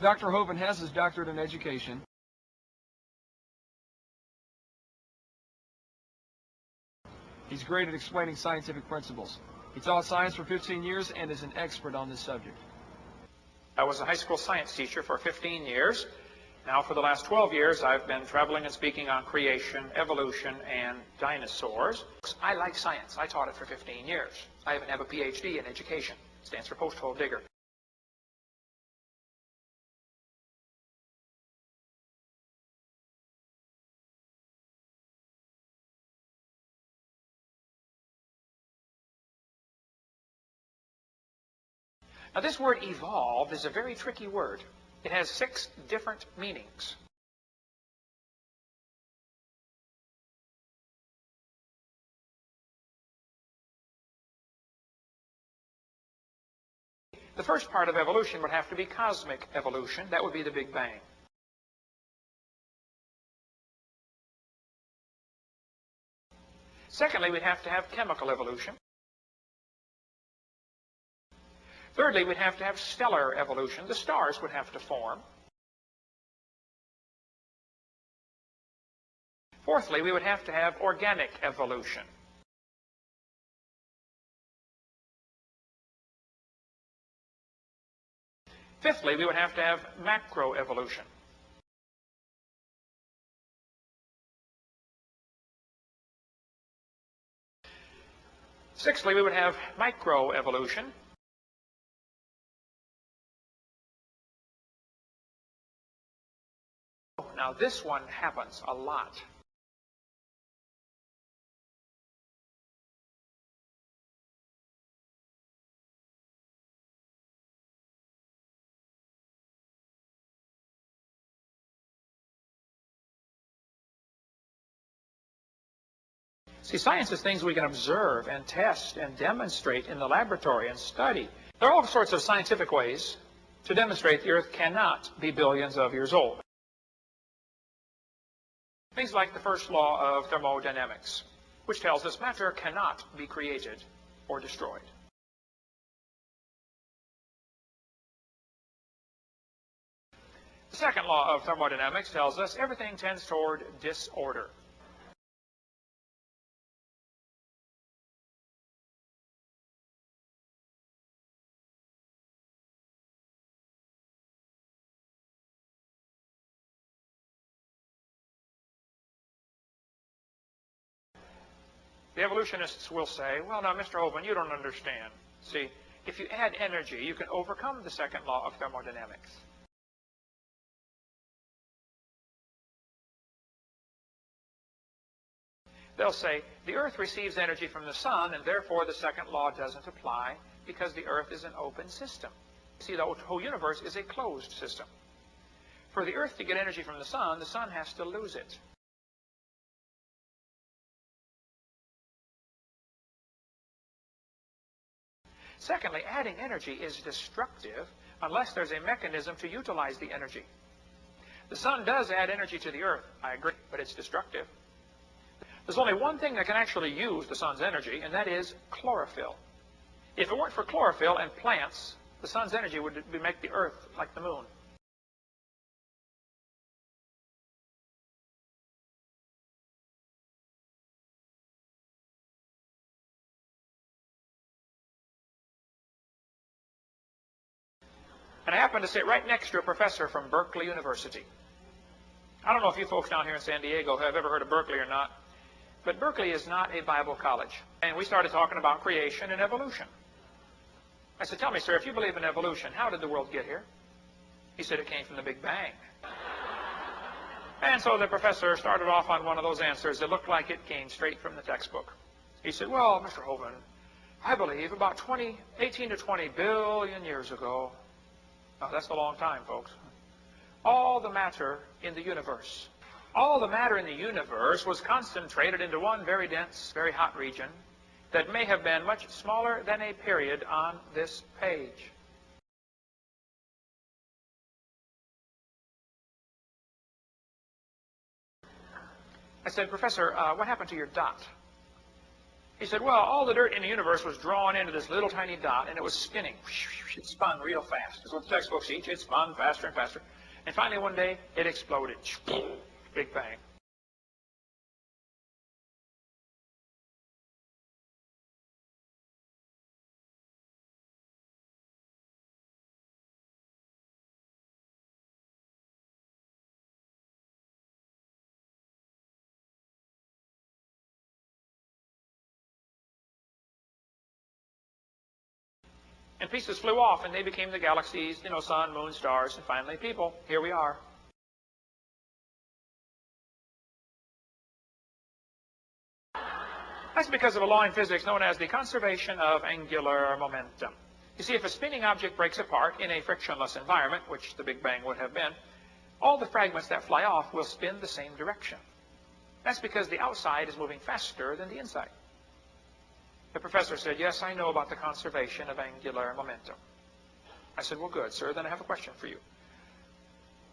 Dr. Hovind has his doctorate in education. He's great at explaining scientific principles. He taught science for 15 years and is an expert on this subject. I was a high school science teacher for 15 years. Now, for the last 12 years, I've been traveling and speaking on creation, evolution, and dinosaurs. I like science. I taught it for 15 years. I even have a PhD in education. It stands for post-hole digger. Now, this word evolved is a very tricky word. It has 6 different meanings. The first part of evolution would have to be cosmic evolution. That would be the Big Bang. Secondly, we'd have to have chemical evolution. Thirdly, we'd have to have stellar evolution. The stars would have to form. Fourthly, we would have to have organic evolution. Fifthly, we would have to have macroevolution. Sixthly, we would have microevolution. Now, this one happens a lot. See, science is things we can observe and test and demonstrate in the laboratory and study. There are all sorts of scientific ways to demonstrate the Earth cannot be billions of years old. Things like the first law of thermodynamics, which tells us matter cannot be created or destroyed. The second law of thermodynamics tells us everything tends toward disorder. The evolutionists will say, well, now, Mr. Hovind, you don't understand. See, if you add energy, you can overcome the second law of thermodynamics. They'll say, the Earth receives energy from the sun, and therefore the second law doesn't apply because the Earth is an open system. See, the whole universe is a closed system. For the Earth to get energy from the sun has to lose it. Secondly, adding energy is destructive unless there's a mechanism to utilize the energy. The sun does add energy to the Earth, I agree, but it's destructive. There's only one thing that can actually use the sun's energy, and that is chlorophyll. If it weren't for chlorophyll and plants, the sun's energy would make the Earth like the moon. And I happen to sit right next to a professor from Berkeley University. I don't know if you folks down here in San Diego have ever heard of Berkeley or not, but Berkeley is not a Bible college. And we started talking about creation and evolution. I said, tell me, sir, if you believe in evolution, how did the world get here? He said, it came from the Big Bang. And so the professor started off on one of those answers that looked like it came straight from the textbook. He said, well, Mr. Hovind, I believe about 18 to 20 billion years ago, oh, that's a long time, folks, all the matter in the universe, all the matter in the universe was concentrated into one very dense, very hot region that may have been much smaller than a period on this page. I said, Professor, what happened to your dot? He said, well, all the dirt in the universe was drawn into this little tiny dot, and it was spinning. It spun real fast. That's what the textbooks teach. It spun faster and faster. And finally, one day, it exploded. Big bang. And pieces flew off, and they became the galaxies, sun, moon, stars, and finally people. Here we are. That's because of a law in physics known as the conservation of angular momentum. You see, if a spinning object breaks apart in a frictionless environment, which the Big Bang would have been, all the fragments that fly off will spin the same direction. That's because the outside is moving faster than the inside. The professor said, yes, I know about the conservation of angular momentum. I said, well, good, sir. Then I have a question for you.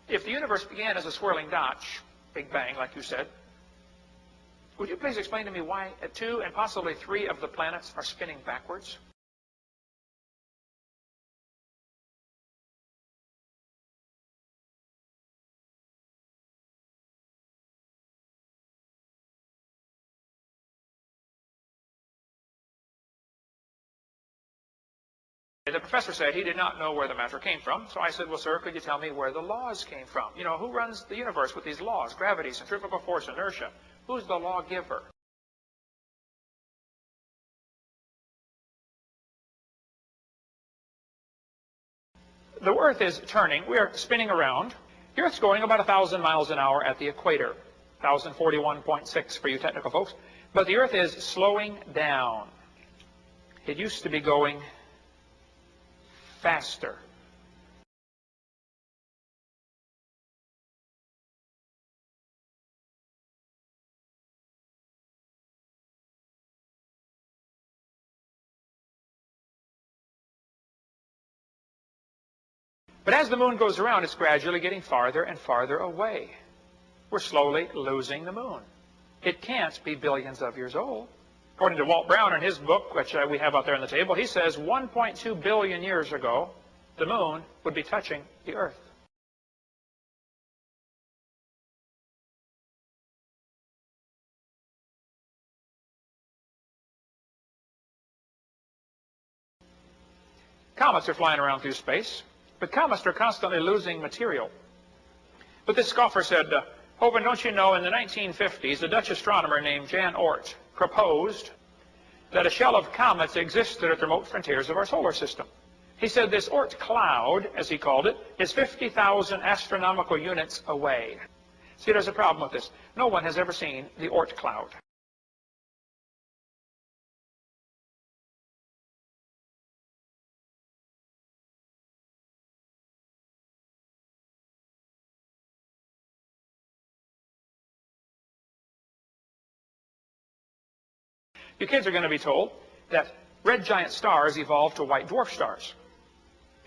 If the universe began as a swirling dot, Big Bang, like you said, would you please explain to me why 2 and possibly 3 of the planets are spinning backwards? The professor said he did not know where the matter came from. So I said, well, sir, could you tell me where the laws came from? Who runs the universe with these laws? Gravity, centrifugal force, inertia. Who's the lawgiver? The Earth is turning. We are spinning around. The Earth's going about 1,000 miles an hour at the equator. 1,041.6 for you technical folks. But the Earth is slowing down. It used to be going faster. But as the moon goes around, it's gradually getting farther and farther away. We're slowly losing the moon. It can't be billions of years old. According to Walt Brown in his book, which we have out there on the table, he says 1.2 billion years ago, the moon would be touching the Earth. Comets are flying around through space, but comets are constantly losing material. But this scoffer said, Hovind, don't you know, in the 1950s, a Dutch astronomer named Jan Oort proposed that a shell of comets existed at the remote frontiers of our solar system. He said this Oort cloud, as he called it, is 50,000 astronomical units away. See, there's a problem with this. No one has ever seen the Oort cloud. You kids are going to be told that red giant stars evolved to white dwarf stars.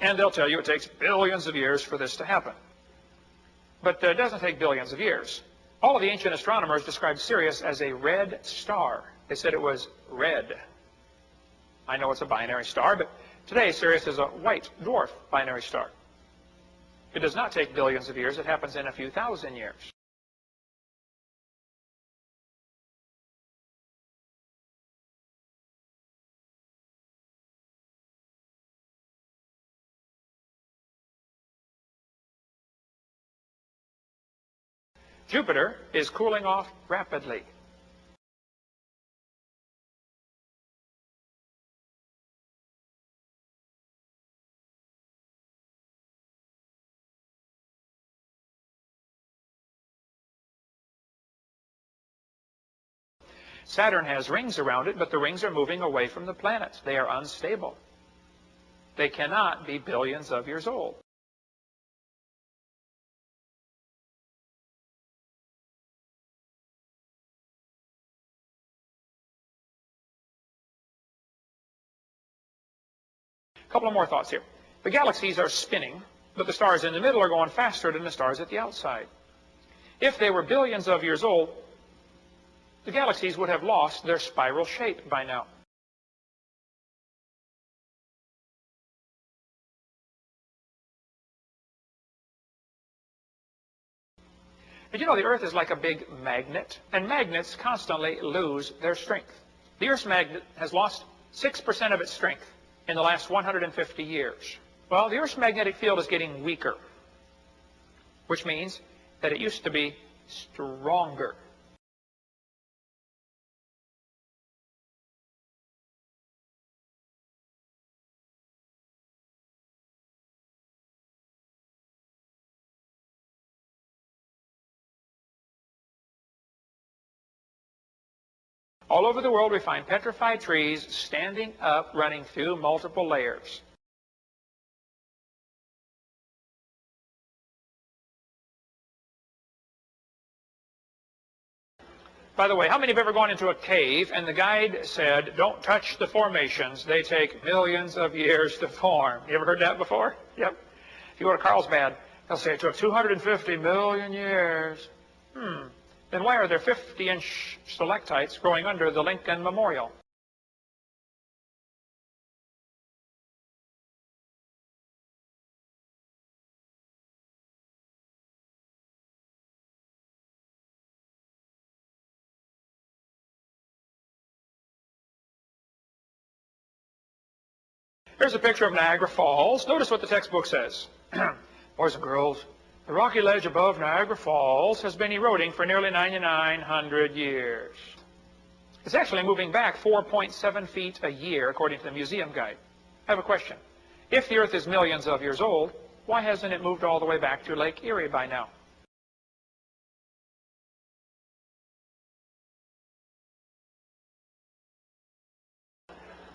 And they'll tell you it takes billions of years for this to happen. But it doesn't take billions of years. All of the ancient astronomers described Sirius as a red star. They said it was red. I know it's a binary star, but today Sirius is a white dwarf binary star. It does not take billions of years. It happens in a few thousand years. Jupiter is cooling off rapidly. Saturn has rings around it, but the rings are moving away from the planet. They are unstable. They cannot be billions of years old. A couple of more thoughts here. The galaxies are spinning, but the stars in the middle are going faster than the stars at the outside. If they were billions of years old, the galaxies would have lost their spiral shape by now. But you know, the Earth is like a big magnet, and magnets constantly lose their strength. The Earth's magnet has lost 6% of its strength in the last 150 years. Well, the Earth's magnetic field is getting weaker, which means that it used to be stronger. All over the world, we find petrified trees standing up, running through multiple layers. By the way, how many have ever gone into a cave and the guide said, don't touch the formations, they take millions of years to form? You ever heard that before? Yep. If you go to Carlsbad, they'll say it took 250 million years. Then why are there 50-inch stalactites growing under the Lincoln Memorial? Here's a picture of Niagara Falls. Notice what the textbook says. Boys and girls, the rocky ledge above Niagara Falls has been eroding for nearly 9,900 years. It's actually moving back 4.7 feet a year, according to the museum guide. I have a question. If the Earth is millions of years old, why hasn't it moved all the way back to Lake Erie by now?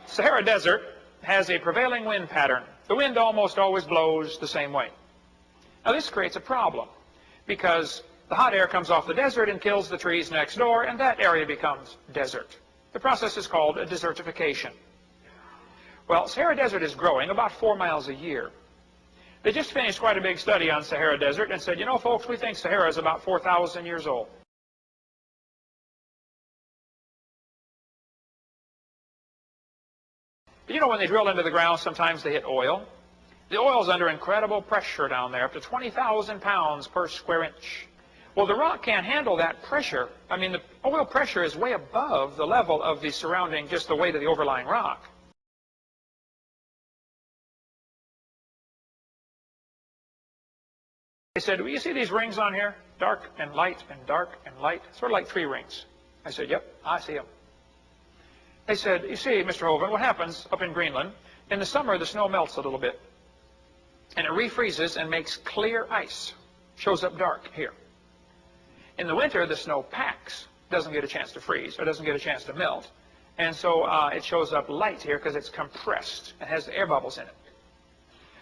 Sahara Desert has a prevailing wind pattern. The wind almost always blows the same way. Now this creates a problem because the hot air comes off the desert and kills the trees next door, and that area becomes desert. The process is called a desertification. Well, Sahara Desert is growing about 4 miles a year. They just finished quite a big study on Sahara Desert and said, you know, folks, we think Sahara is about 4,000 years old. You know, when they drill into the ground, sometimes they hit oil. The oil's under incredible pressure down there, up to 20,000 pounds per square inch. Well, the rock can't handle that pressure. I mean, the oil pressure is way above the level of the surrounding, just the weight of the overlying rock. They said, well, you see these rings on here? Dark and light and dark and light. Sort of like 3 rings. I said, yep, I see them. They said, you see, Mr. Hovind, what happens up in Greenland, in the summer the snow melts a little bit, and it refreezes and makes clear ice. Shows up dark here. In the winter, the snow packs, doesn't get a chance to freeze, or doesn't get a chance to melt, and so it shows up light here because it's compressed and has air bubbles in it.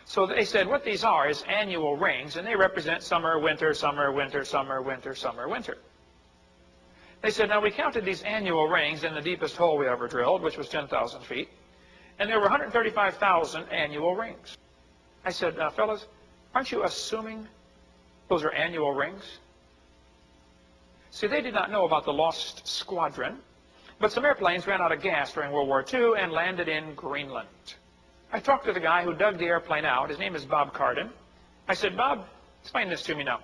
So they said what these are is annual rings, and they represent summer, winter, summer, winter, summer, winter, summer, winter. They said, now we counted these annual rings in the deepest hole we ever drilled, which was 10,000 feet, and there were 135,000 annual rings. I said, fellas, aren't you assuming those are annual rings? See, they did not know about the Lost Squadron, but some airplanes ran out of gas during World War II and landed in Greenland. I talked to the guy who dug the airplane out. His name is Bob Carden. I said, Bob, explain this to me now.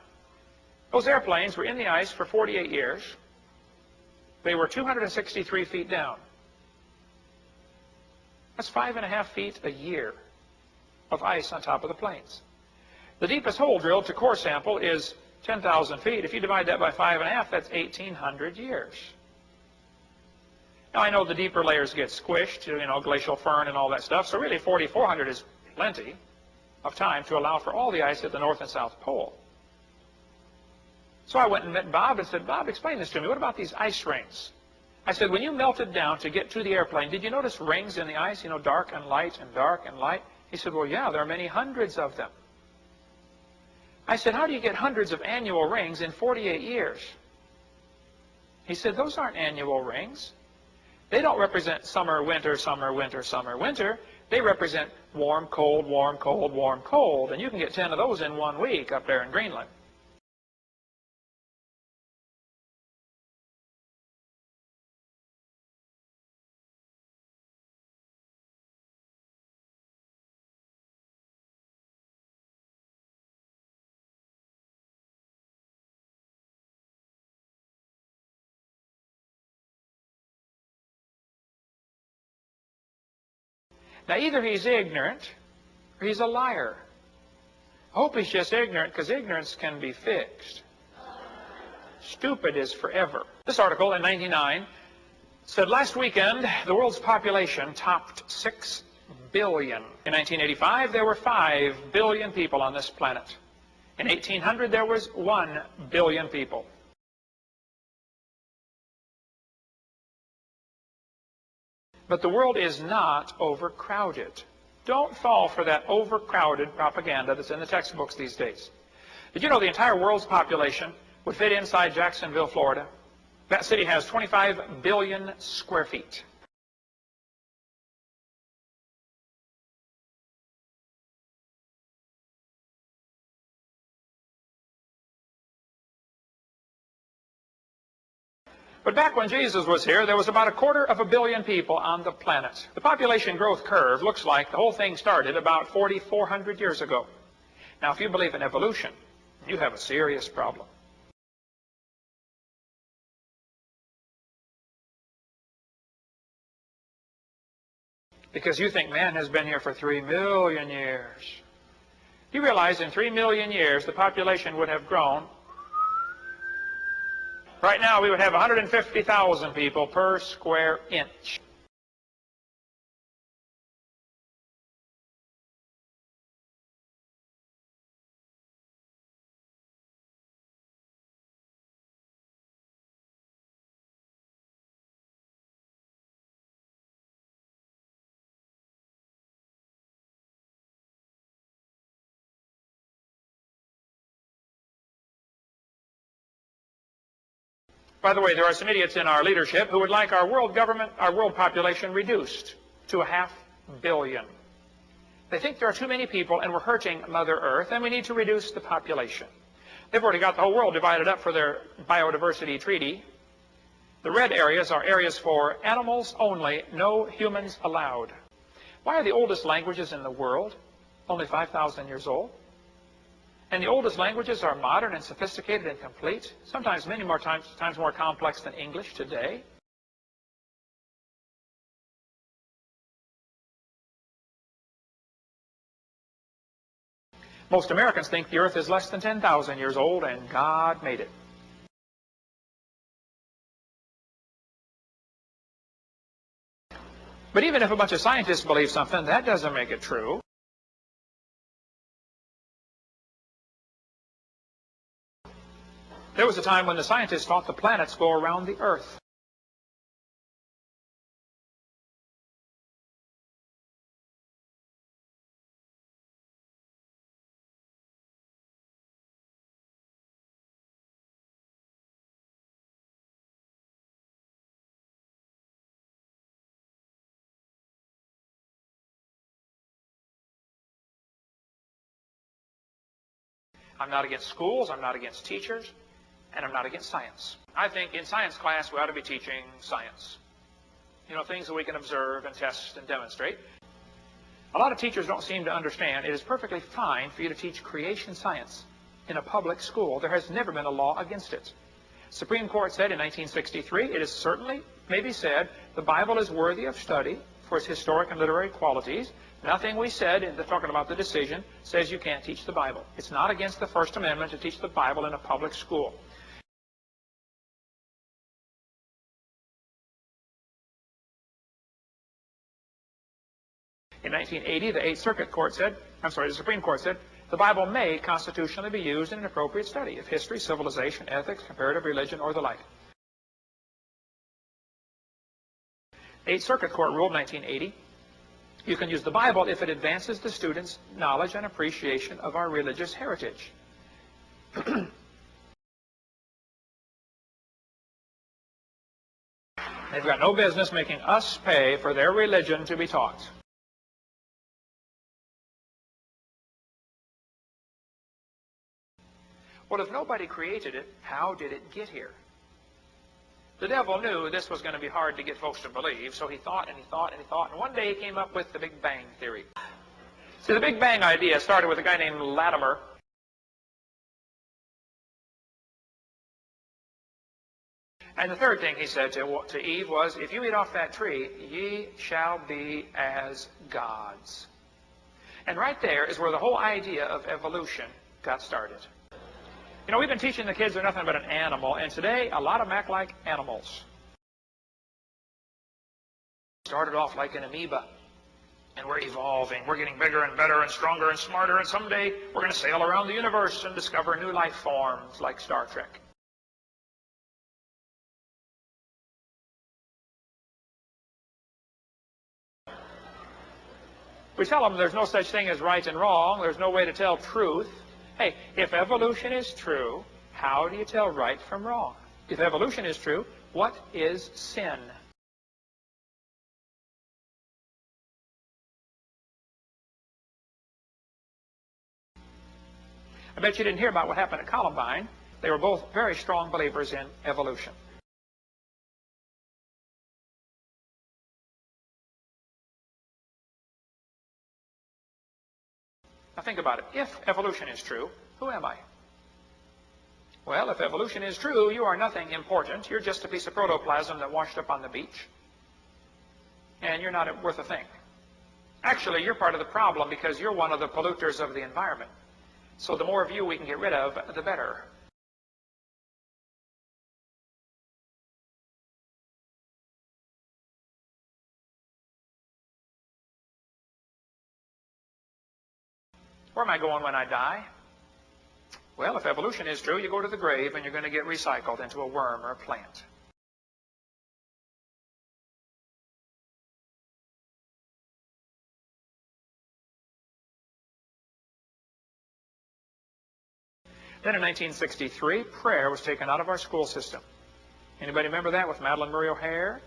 Those airplanes were in the ice for 48 years. They were 263 feet down. That's 5.5 feet a year of ice on top of the planes. The deepest hole drilled to core sample is 10,000 feet. If you divide that by 5.5, that's 1,800 years. Now, I know the deeper layers get squished, you know, glacial fern and all that stuff, so really 4,400 is plenty of time to allow for all the ice at the North and South Pole. So I went and met Bob and said, Bob, explain this to me. What about these ice rings? I said, when you melted down to get to the airplane, did you notice rings in the ice, you know, dark and light and dark and light? He said, well, yeah, there are many hundreds of them. I said, how do you get hundreds of annual rings in 48 years? He said, those aren't annual rings. They don't represent summer, winter, summer, winter, summer, winter. They represent warm, cold, warm, cold, warm, cold. And you can get 10 of those in 1 week up there in Greenland. Now, either he's ignorant or he's a liar. I hope he's just ignorant, because ignorance can be fixed. Stupid is forever. This article in 1999 said last weekend the world's population topped 6 billion. In 1985, there were 5 billion people on this planet. In 1800, there was 1 billion people. But the world is not overcrowded. Don't fall for that overcrowded propaganda that's in the textbooks these days. Did you know the entire world's population would fit inside Jacksonville, Florida? That city has 25 billion square feet. But back when Jesus was here, there was about 250 million people on the planet. The population growth curve looks like the whole thing started about 4,400 years ago. Now, if you believe in evolution, you have a serious problem. Because you think man has been here for 3 million years. You realize in 3 million years, the population would have grown. Right now, we would have 150,000 people per square inch. By the way, there are some idiots in our leadership who would like our world government, our world population reduced to 500 million. They think there are too many people and we're hurting Mother Earth and we need to reduce the population. They've already got the whole world divided up for their biodiversity treaty. The red areas are areas for animals only, no humans allowed. Why are the oldest languages in the world only 5,000 years old? And the oldest languages are modern and sophisticated and complete, sometimes many more times more complex than English today. Most Americans think the earth is less than 10,000 years old and God made it. But even if a bunch of scientists believe something, that doesn't make it true. There was a time when the scientists thought the planets go around the Earth. I'm not against schools, I'm not against teachers, and I'm not against science. I think in science class we ought to be teaching science. You know, things that we can observe and test and demonstrate. A lot of teachers don't seem to understand it is perfectly fine for you to teach creation science in a public school. There has never been a law against it. Supreme Court said in 1963, it is certainly, maybe said, the Bible is worthy of study for its historic and literary qualities. Nothing we said in talking about the decision says you can't teach the Bible. It's not against the First Amendment to teach the Bible in a public school. In 1980, the Supreme Court said, the Bible may constitutionally be used in an appropriate study of history, civilization, ethics, comparative religion, or the like. 8th Circuit Court ruled 1980, you can use the Bible if it advances the student's knowledge and appreciation of our religious heritage. They've got no business making us pay for their religion to be taught. Well, if nobody created it, how did it get here? The devil knew this was going to be hard to get folks to believe, so he thought and he thought and he thought, and one day he came up with the Big Bang Theory. See, the Big Bang idea started with a guy named Latimer. And the third thing he said to Eve was, if you eat off that tree, ye shall be as gods. And right there is where the whole idea of evolution got started. You know, we've been teaching the kids they're nothing but an animal, and today a lot of them act like animals. Started off like an amoeba, and we're evolving. We're getting bigger and better and stronger and smarter, and someday we're going to sail around the universe and discover new life forms like Star Trek. We tell them there's no such thing as right and wrong. There's no way to tell truth. Hey, if evolution is true, how do you tell right from wrong? If evolution is true, what is sin? I bet you didn't hear about what happened at Columbine. They were both very strong believers in evolution. Now think about it. If evolution is true, who am I? Well, if evolution is true, you are nothing important. You're just a piece of protoplasm that washed up on the beach. And you're not worth a thing. Actually, you're part of the problem because you're one of the polluters of the environment. So the more of you we can get rid of, the better. Where am I going when I die? Well, if evolution is true, you go to the grave and you're going to get recycled into a worm or a plant. Then in 1963, prayer was taken out of our school system. Anybody remember that with Madeleine Murray O'Hair?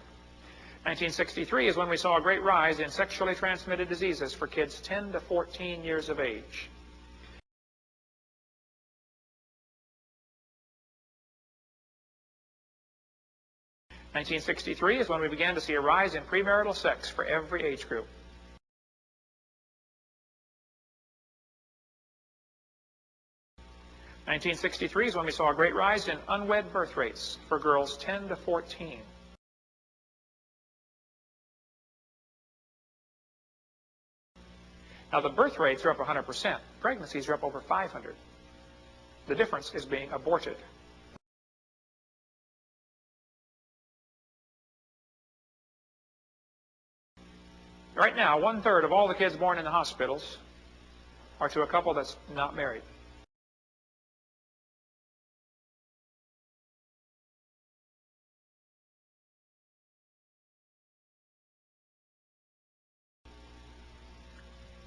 1963 is when we saw a great rise in sexually transmitted diseases for kids 10 to 14 years of age. (1963) is when we began to see a rise in premarital sex for every age group. (1963) is when we saw a great rise in unwed birth rates for girls 10 to 14. Now, the birth rates are up 100%. Pregnancies are up over 500. The difference is being aborted. Right now, 1/3 of all the kids born in the hospitals are to a couple that's not married.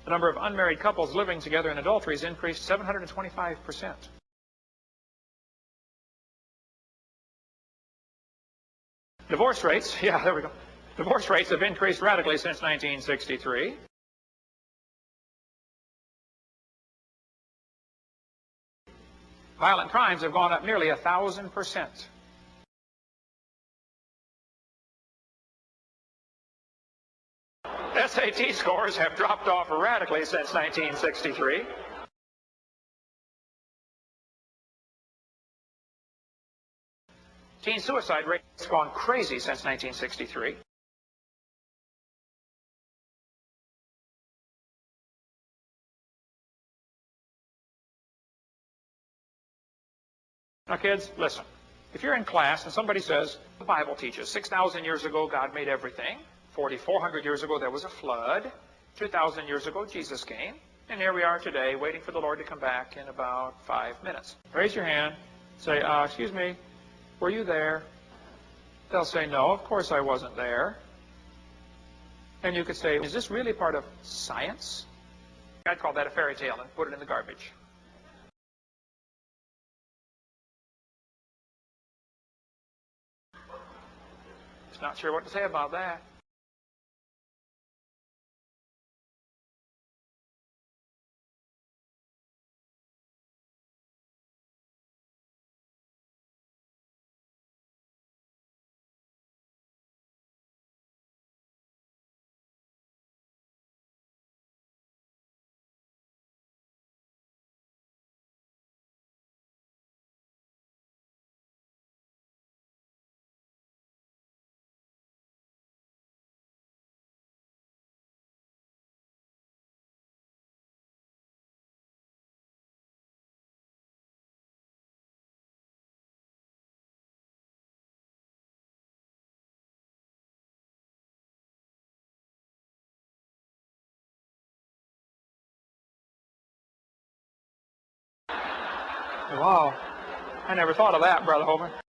The number of unmarried couples living together in adultery has increased 725%. Divorce rates, yeah, there we go. Divorce rates have increased radically since 1963. Violent crimes have gone up nearly 1,000%. SAT scores have dropped off radically since 1963. Teen suicide rate has gone crazy since 1963. Now, kids, listen. If you're in class and somebody says, the Bible teaches 6,000 years ago God made everything, 4,400 years ago there was a flood, 2,000 years ago Jesus came, and here we are today waiting for the Lord to come back in about 5 minutes. Raise your hand. Say, excuse me, were you there? They'll say, no, of course I wasn't there. And you could say, is this really part of science? I'd call that a fairy tale and put it in the garbage. Just not sure what to say about that. Wow. I never thought of that, Brother Hovind.